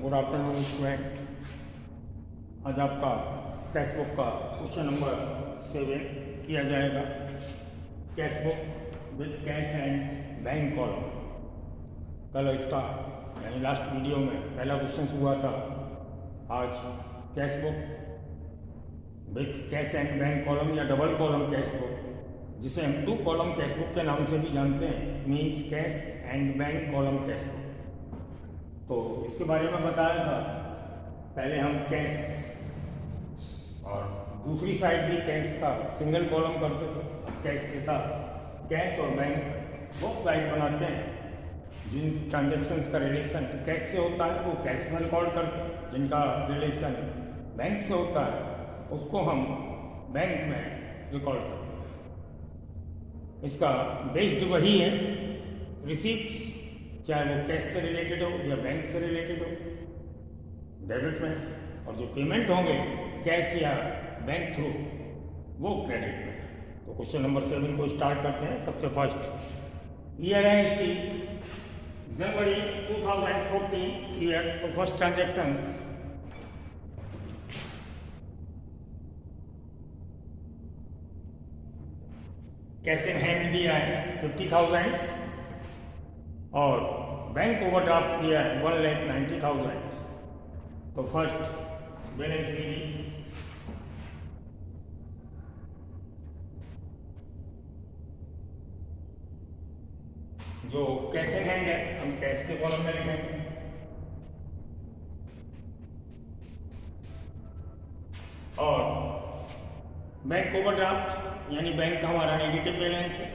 Good afternoon student. आज आपका cash book का क्वेश्चन नंबर 7 किया जाएगा। Cash book with cash and bank column. कल इसका यानी लास्ट वीडियो में पहला क्वेश्चन हुआ था। आज cash book with cash and bank column या डबल कॉलम कैश बुक, जिसे हम 2 कॉलम कैश बुक के नाम से भी जानते हैं, means cash and bank column cash book. तो इसके बारे में बताया था। पहले हम कैश और दूसरी साइड भी कैश का सिंगल कॉलम करते थे। कैश के साथ कैश और बैंक बोथ साइड बनाते हैं। जिन ट्रांजैक्शंस का रिलेशन कैश से होता है वो कैश में रिकॉर्ड करते हैं, जिनका रिलेशन बैंक से होता है उसको हम बैंक में रिकॉर्ड करते हैं। इसका बेस्ड वही है। रिसीप्ट्स चाहे वो कैश से रिलेटेड हो या बैंक से रिलेटेड हो, डेबिट में, और जो पेमेंट होंगे कैश या बैंक थ्रू वो क्रेडिट में। तो क्वेश्चन नंबर 7 को स्टार्ट करते हैं। सबसे फर्स्ट ईयर है इसकी जनवरी 2014 ईयर। तो first transaction cash in hand दिया है 50,000 और बैंक ओवरड्राफ्ट दिया है 1,90,000। तो फर्स्ट बैलेंस शीट जो कैश इन हैंड है हम कैश के कॉलम में लिखेंगे, और बैंक ओवरड्राफ्ट यानी बैंक का हमारा नेगेटिव बैलेंस है,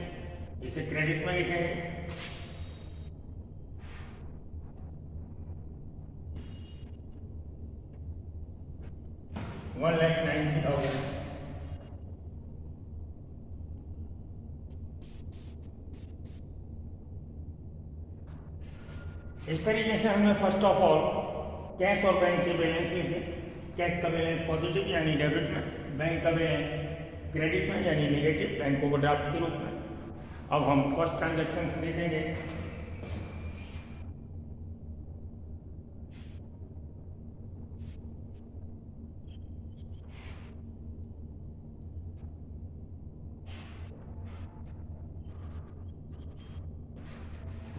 इसे क्रेडिट में लिखेंगे। $1,90,000। इस तरीके से हमने फर्स्ट ऑफ ऑल कैश और बैंक के बैलेंस लिखे। कैश का बैलेंस पॉजिटिव यानी डेबिट में, बैंक का बैलेंस क्रेडिट में यानी नेगेटिव बैंक ओवरड्राफ्ट के रूप में। अब हम फर्स्ट ट्रांजैक्शंस देखेंगे।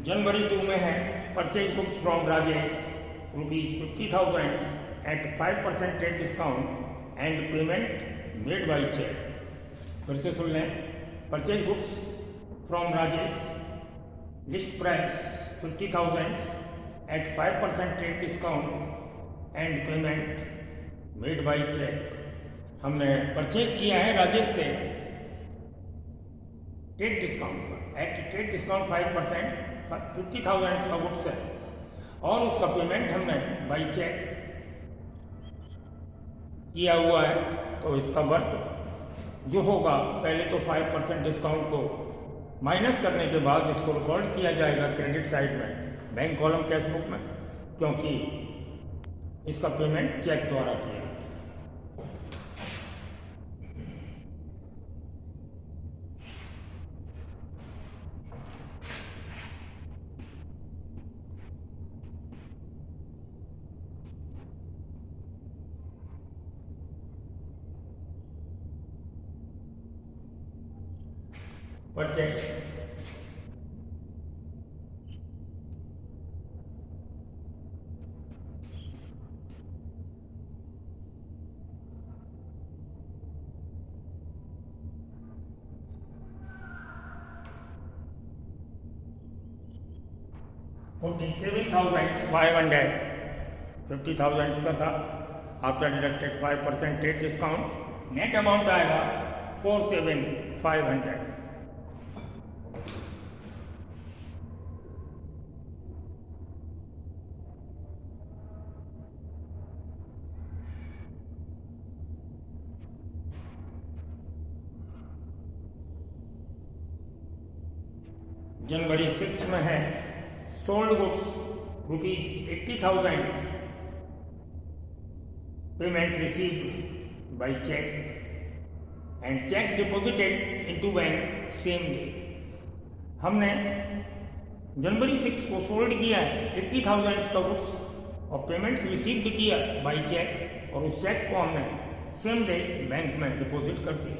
जनवरी 2 में है purchase books from Rajesh ₹50,000 at 5% trade discount and payment made by cheque. फिर से सुन लें। Purchase books from Rajesh, list price 50,000 at 5% trade discount and payment made by cheque. हमने परचेज किया है राजेश से ट्रेड डिस्काउंट पर, एट ट्रेड डिस्काउंट 5%, 50,000 का गुड्स है, और उसका पेमेंट हमने बाई चेक किया हुआ है। तो इसका वर्क जो होगा, पहले तो 5% डिस्काउंट को माइनस करने के बाद इसको रिकॉर्ड किया जाएगा क्रेडिट साइड में बैंक कॉलम कैश बुक में, क्योंकि इसका पेमेंट चेक द्वारा किया। परचेज $47,500, 50,000 का था। After deducted 5% trade discount net amount आएगा 47,500। जनवरी 6 में है sold goods ₹80,000, payment received by cheque and cheque deposited into bank same day. हमने जनवरी 6 को सोल्ड किया है 80,000 का गुड्स और पेमेंट्स रिसीव्ड किया बाई चेक और उस चेक को हमने सेम डे बैंक में डिपॉजिट कर दिया।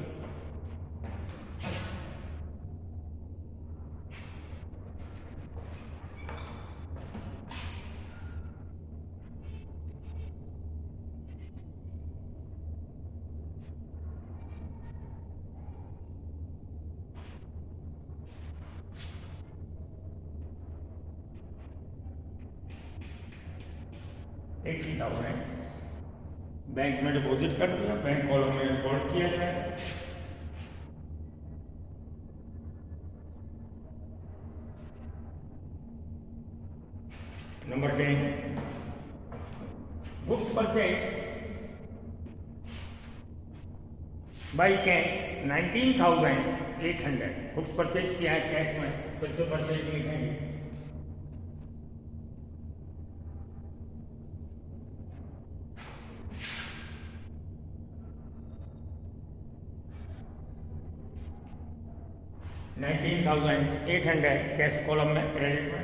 $80,000 बैंक में डिपॉजिट कर दिया, बैंक कॉलम में रिकॉर्ड किया जाए। Number 10, goods purchase by cash 19,800। Goods purchase किया है कैश में, फिर से परचेज लिखेंगे। $19,800 कैश कॉलम में, क्रेडिट में।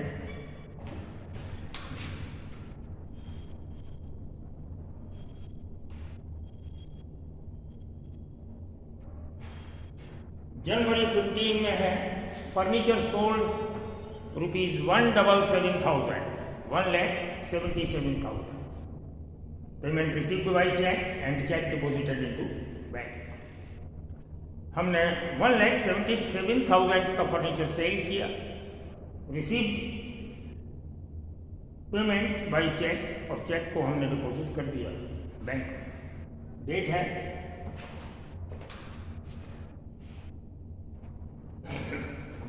जनवरी 15 में है furniture sold ₹177,000, 1,77,000। Payment received by cheque and cheque deposited into bank. हमने 1,77,000 का फर्नीचर सेल किया, रिसीव्ड पेमेंट्स बाई चेक और चेक को हमने डिपॉजिट कर दिया बैंक। डेट है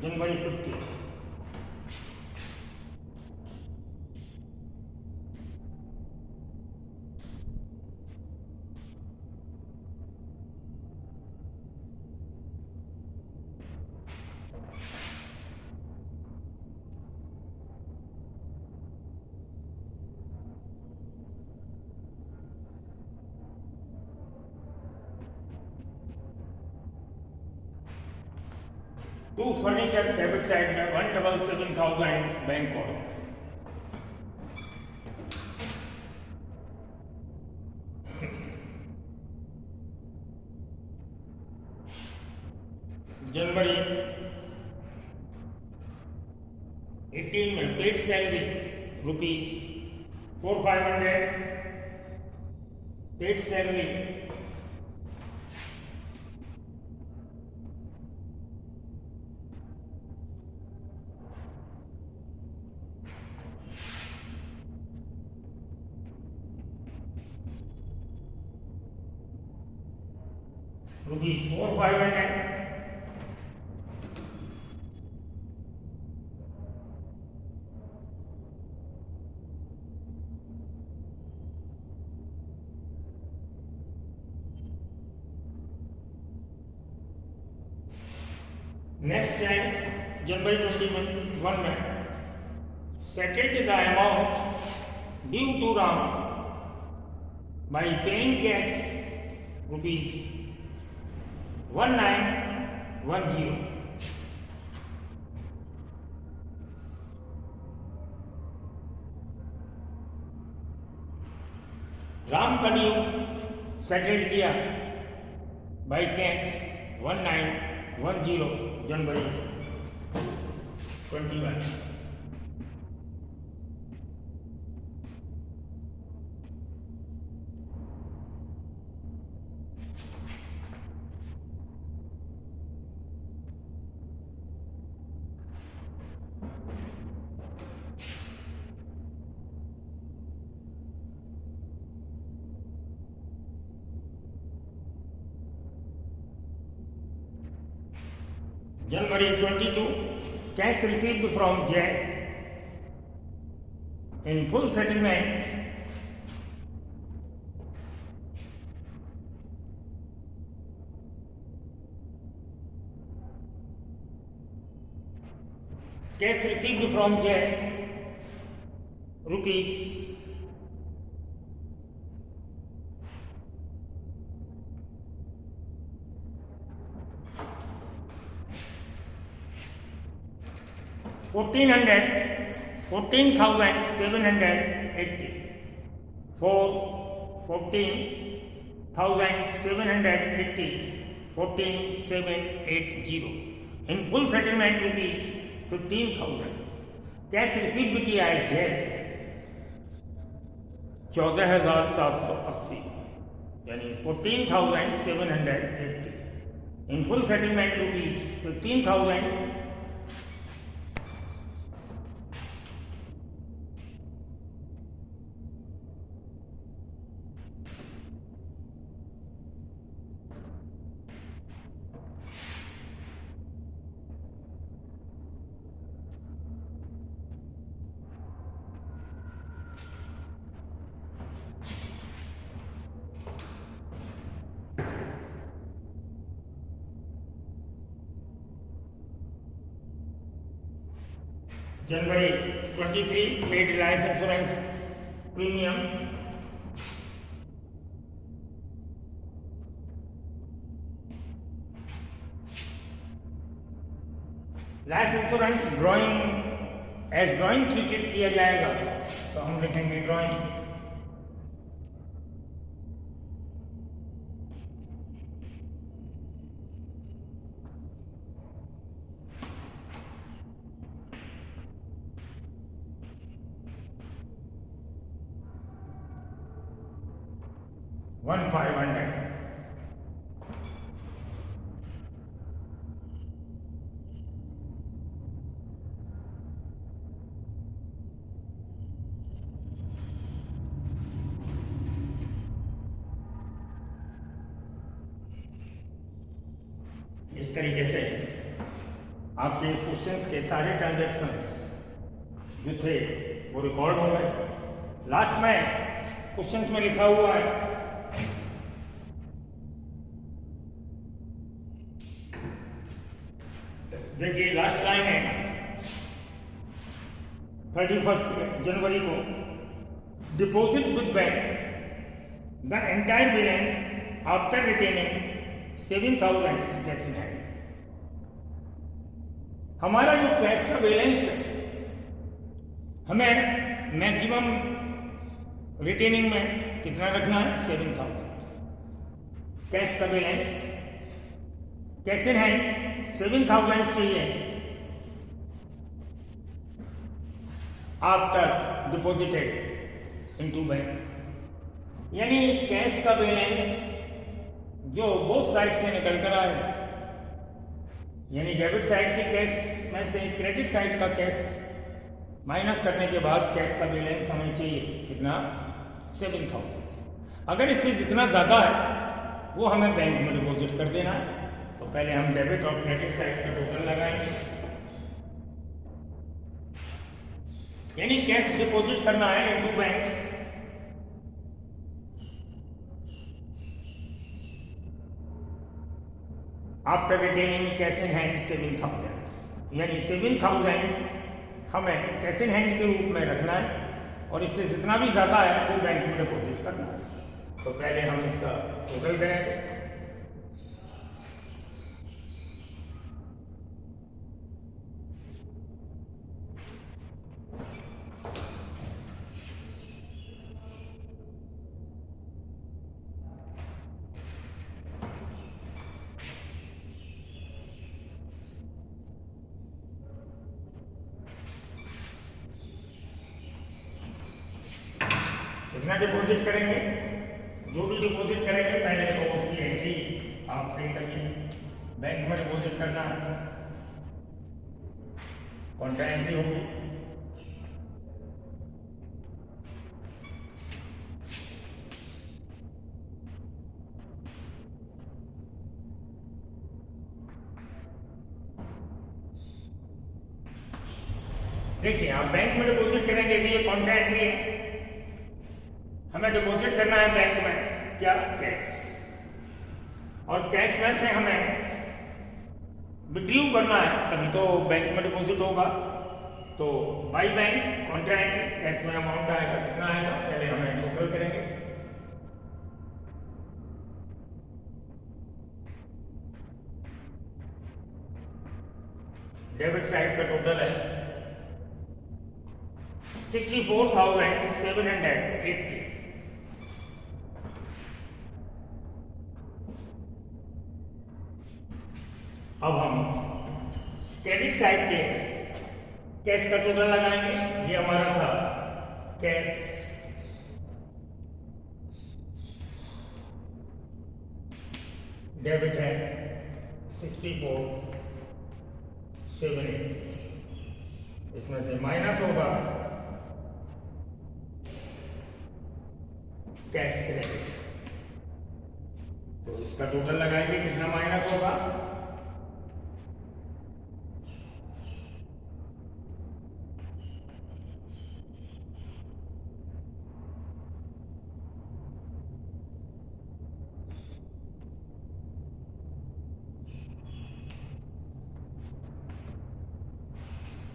जनवरी 15। टू फर्नीचर डेबिट साइड में 1,77,000 बैंक कॉलम। जनवरी 18 में paid salary ₹4,500। Paid salary ₹4,500। Next है जनवरी 21 में settled the amount due to Ram by paying cash ₹1910। Ram का ड्यू सेटल्ड किया by cash 1910 January 21। January 22, cash received from Jack in full settlement cash received from Jack rupees 14,780। for 14,780, 14,780. In full settlement rupees 15,000. Cash receive भी किया है जैसे 14,780 यानी 14,780. In full settlement rupees 15,000. January 23 paid life insurance premium life insurance drawing as drawing treated किया जाएगा तो हम लिखेंगे ड्राइंग. $1,500. इस तरीके से आपके इस क्वेश्चंस के सारे ट्रांजैक्शंस जो थे वो रिकॉर्ड हो गए. लास्ट में क्वेश्चंस में लिखा हुआ है देखिए लास्ट लाइन है 31 जनवरी को deposit with bank the entire balance after retaining 7,000 cash in hand. हमारा जो कैश का बैलेंस है हमें मैक्सिमम रिटेनिंग में कितना रखना है 7,000. कैश का बैलेंस कैश इन हैंड 7,000 चाहिए आफ्टर डिपॉजिटेड इनटू बैंक. यानी कैश का बैलेंस जो बोथ साइड से निकल कर आएगा यानी डेबिट साइड की कैश में से क्रेडिट साइड का कैश माइनस करने के बाद कैश का बैलेंस हमें चाहिए कितना 7,000. अगर इससे जितना ज़्यादा है वो हमें बैंक में डिपॉजिट कर देना है. तो पहले हम डेबिट और क्रेडिट साइड का टोटल लगाएंगे यानी कैश डिपॉजिट करना है into bank. After retaining cash in hand 7,000 यानी 7,000 हमें कैश इन हैंड के रूप में रखना है और इससे जितना भी ज़्यादा है वो बैंक में डिपॉजिट करना है. तो पहले हम इसका टोटल करेंगे. कितना डिपॉजिट करेंगे जो भी डिपॉजिट करेंगे पहले तो उसकी एंट्री आप फिल करिए. बैंक में डिपॉजिट करना है कौन सा एंट्री होगी देखिए आप बैंक में डिपॉजिट करेंगे कि ये कौन सा एंट्री है. हमें डिपॉजिट करना है बैंक में क्या कैश और कैश में से हमें विड्रू करना है तभी तो बैंक में डिपॉजिट होगा. तो by bank Contra entry cash में अमाउंट आएगा कितना आएगा पहले हमें टोटल करेंगे. डेबिट साइड का टोटल है 64,780 अब हम क्रेडिट साइड के कैश का टोटल लगाएंगे। ये हमारा था कैश, डेबिट है 6478, इसमें से माइनस होगा कैश क्रेडिट, तो इसका टोटल लगाएंगे, कितना माइनस होगा,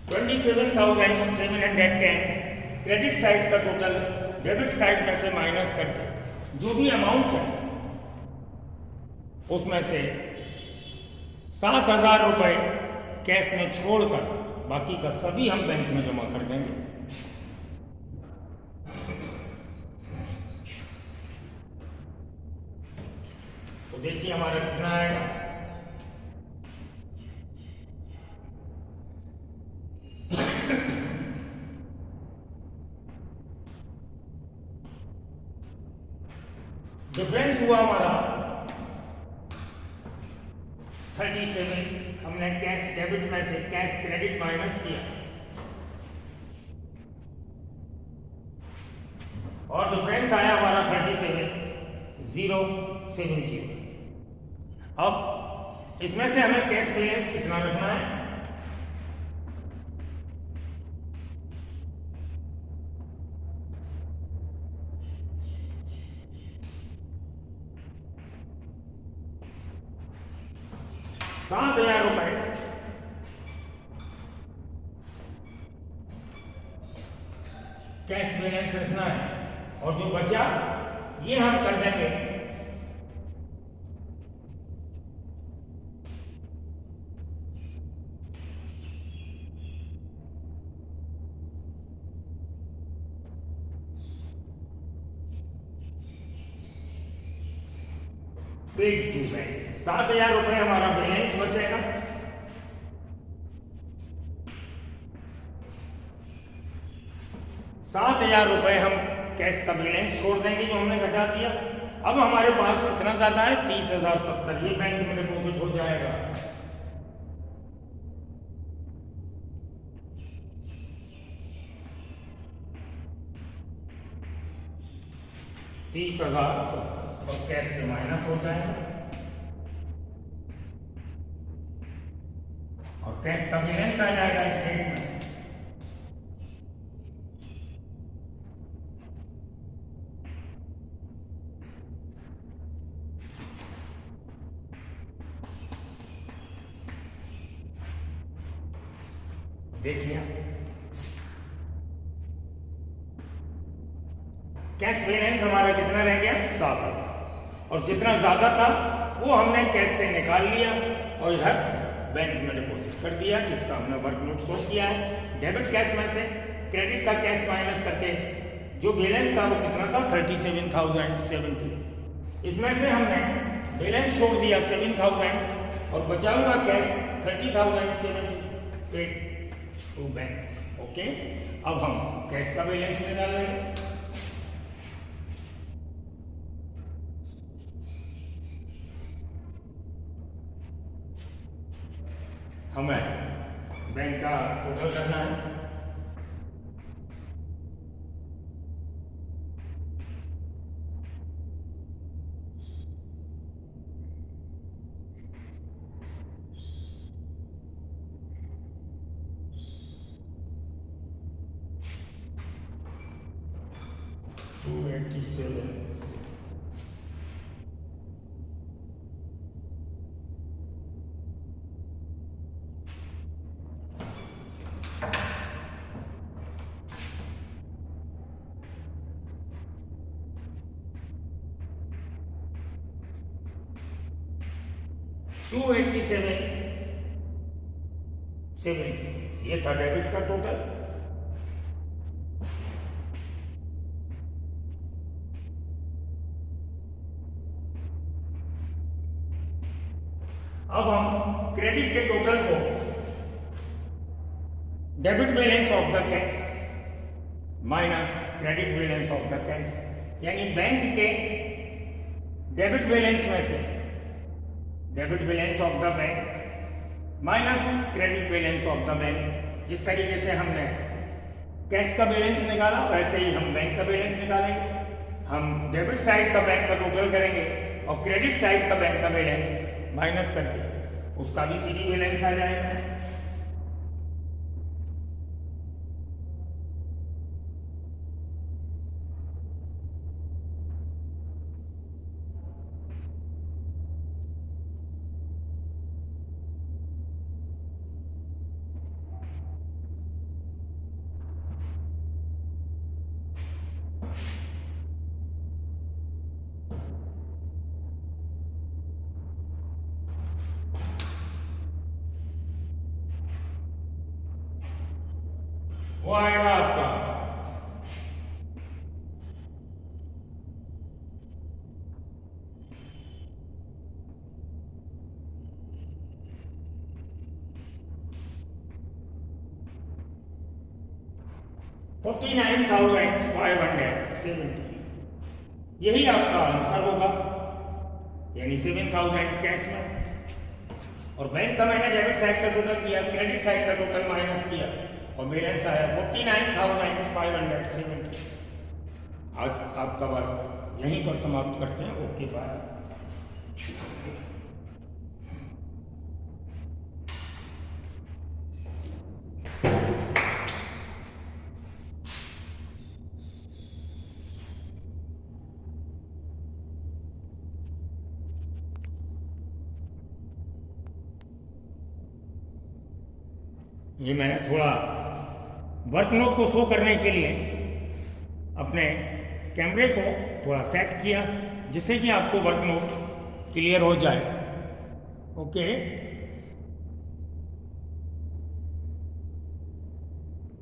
$27,710 क्रेडिट साइड का टोटल डेबिट साइड में से माइनस करके जो भी अमाउंट है उसमें से 7,000 रुपये कैश में छोड़कर बाकी का सभी हम बैंक में जमा कर देंगे। तो देखिए हमारा कितना आएगा, डिफरेंस हुआ हमारा 37। हमने कैश डेबिट में से कैश क्रेडिट माइनस किया और डिफरेंस आया हमारा 37,070। अब इसमें से हमें कैश बैलेंस कितना रखना है, ₹7,000 कैश बैलेंस रखना है और जो बचा ये हम कर देंगे पेड टू बैंक। 7,000 रुपये हमारा बैलेंस बचेगा। ₹7,000 हम कैश का बैलेंस छोड़ देंगे जो हमने घटा दिया। अब हमारे पास कितना ज्यादा है, 30,070, ये बैंक में डिपॉजिट हो जाएगा। और कैश से माइनस हो जाएगा और कैश का बैलेंस आ जाएगा स्टेटमेंट। देखिए कैश बैलेंस हमारा कितना रह गया, 7,000, और जितना ज्यादा था वो हमने कैश से निकाल लिया और इधर बैंक में डिपॉजिट कर दिया, जिसका हमने वर्कलोड शो किया है। डेबिट कैश में से क्रेडिट का कैश माइनस करके जो बैलेंस था वो कितना था, 37,070। इसमें से हमने बैलेंस छोड़ दिया 7,000 और बचा हुआ cash 30,070 paid to bank. Okay, अब हम कैश का बैलेंस निकाल लेंगे। हमें बैंक का टोटल करना है। $287 287.70, ये था डेबिट का टोटल। अब हम क्रेडिट के टोटल को debit balance of the cash minus credit balance of the cash, यानी बैंक के डेबिट बैलेंस में से debit balance of the bank minus credit balance of the bank. जिस तरीके से हमने कैश का बैलेंस निकाला वैसे ही हम बैंक का बैलेंस निकालेंगे। हम डेबिट साइड का बैंक का टोटल करेंगे और क्रेडिट साइड का बैंक का बैलेंस माइनस करके उसका भी सीधी बैलेंस आ जाएगा। वो आएगा आपका 49,570। यही आपका आंसर होगा, यानी 7,000 कैश में। और बैंक का मैंने डेबिट साइड का टोटल किया, क्रेडिट साइड का टोटल माइनस किया और बैलेंस आया 49,570। आज आपका वर्क यहीं पर समाप्त करते हैं। Okay bye. ये मैंने थोड़ा वर्कलोड को शो करने के लिए अपने कैमरे को थोड़ा सेट किया जिससे कि आपको वर्कलोड क्लियर हो जाए। ओके।